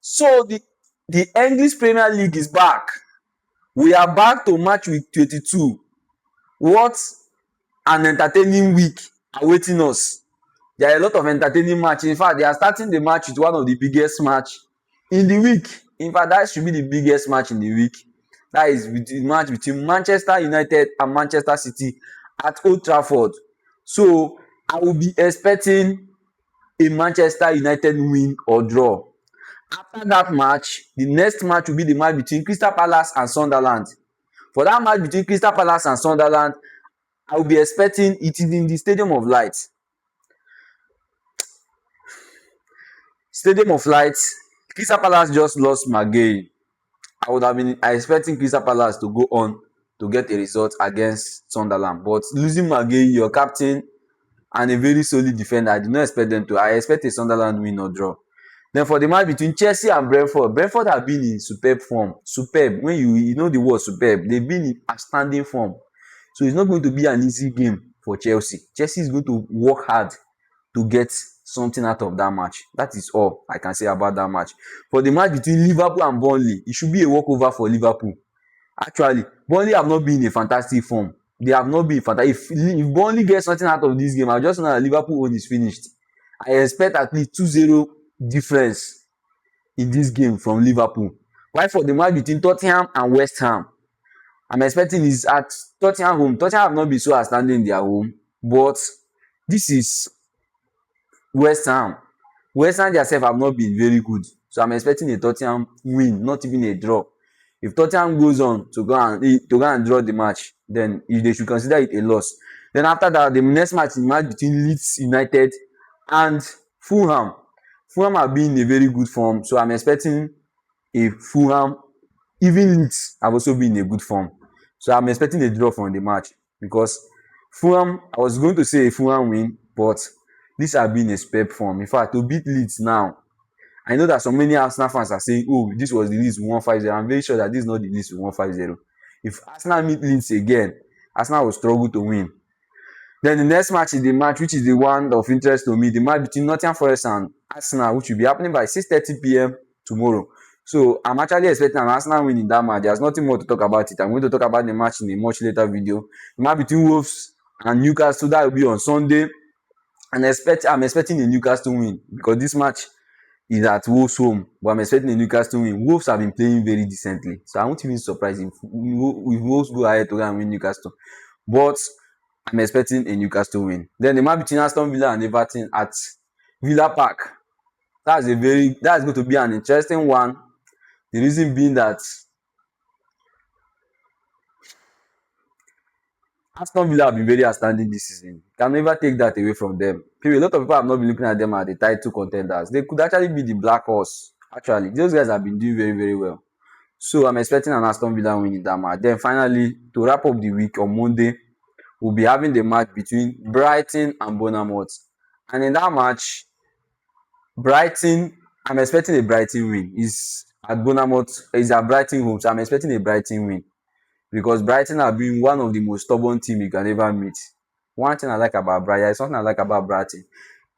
So the English Premier League is back. We are back to match week 22. What an entertaining week awaiting us. There are a lot of entertaining matches. In fact, they are starting the match with one of the biggest match in the week. In fact, that should be the biggest match in the week. That is the match between Manchester United and Manchester City at Old Trafford. So I will be expecting a Manchester United win or draw. After that match, the next match will be the match between Crystal Palace and Sunderland. For that match between Crystal Palace and Sunderland, I will be expecting it is in the Stadium of Light. Stadium of Light. Crystal Palace just lost Maguire. I would have been expecting Crystal Palace to go on to get a result against Sunderland. But losing Maguire, your captain, and a very solid defender, I did not expect them to. I expect a Sunderland win or draw. Then for the match between Chelsea and Brentford have been in superb form. Superb. When you know the word superb, they've been in outstanding form. So it's not going to be an easy game for Chelsea. Chelsea is going to work hard to get something out of that match. That is all I can say about that match. For the match between Liverpool and Burnley, it should be a walkover for Liverpool. Actually, Burnley have not been in a fantastic form. They have not been fantastic. If Burnley gets something out of this game, I just know that Liverpool own is finished. I expect at least 2-0 difference in this game from Liverpool. While for the match between Tottenham and West Ham, I'm expecting is at Tottenham home. Tottenham have not been so outstanding in their home, but this is West Ham. West Ham themselves have not been very good. So I'm expecting a Tottenham win, not even a draw. If Tottenham goes on to go and draw the match, then they should consider it a loss. Then after that, the next match is the match between Leeds United and Fulham. Fulham have been in a very good form, so I'm expecting a Fulham. Even Leeds have also been in a good form. So I'm expecting a draw from the match because Fulham, I was going to say a Fulham win, but Leeds have been in a superb form. In fact, to beat Leeds now, I know that so many Arsenal fans are saying, oh, this was the Leeds 1-5-0. I'm very sure that this is not the Leeds 1-5-0. If Arsenal meet Leeds again, Arsenal will struggle to win. Then the next match is the match which is the one of interest to me, the match between Nottingham Forest and Arsenal, which will be happening by 6:30 p.m. tomorrow. So I'm actually expecting an Arsenal win in that match. There's nothing more to talk about it. I'm going to talk about the match in a much later video. The match between Wolves and Newcastle, that will be on Sunday. And I'm expecting a Newcastle win because this match is at Wolves home, but I'm expecting a Newcastle win. Wolves have been playing very decently, so I won't even be surprised if Wolves go ahead to go and win Newcastle. But I'm expecting a Newcastle win. Then the match between Aston Villa and Everton at Villa Park. That's going to be an interesting one. The reason being that Aston Villa have been very outstanding this season. Can never take that away from them. A lot of people have not been looking at them as the title contenders. They could actually be the Black Horse. Actually, those guys have been doing very, very well. So I'm expecting an Aston Villa win in that match. Then finally, to wrap up the week on Monday, we'll be having the match between Brighton and Bournemouth. And in that match, I'm expecting a Brighton win. It's at Bournemouth, it's at Brighton home, so I'm expecting a Brighton win. Because Brighton have been one of the most stubborn teams you can ever meet. One thing I like about Brighton, something I like about Brighton,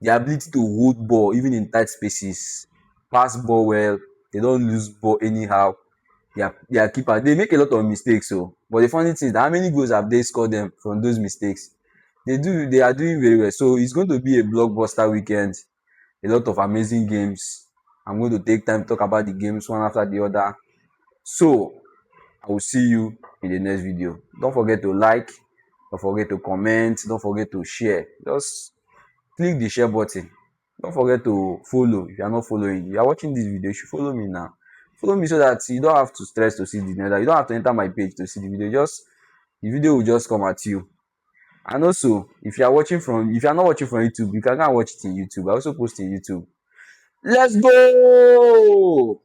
the ability to hold ball even in tight spaces, pass ball well, they don't lose ball anyhow. Their keeper, they make a lot of mistakes. But the funny thing is that how many goals have they scored them from those mistakes? They are doing very well. So it's going to be a blockbuster weekend. A lot of amazing games. I'm going to take time to talk about the games one after the other. So I will see you in the next video. Don't forget to like, don't forget to comment, don't forget to share. Just click the share button. Don't forget to follow if you are not following. If you are watching this video, you should follow me now. Follow me so that you don't have to stress to see the next. You don't have to enter my page to see the video. The video will just come at you. And also, if you are not watching from YouTube, you can go and watch it in YouTube. I also post in YouTube. Let's go!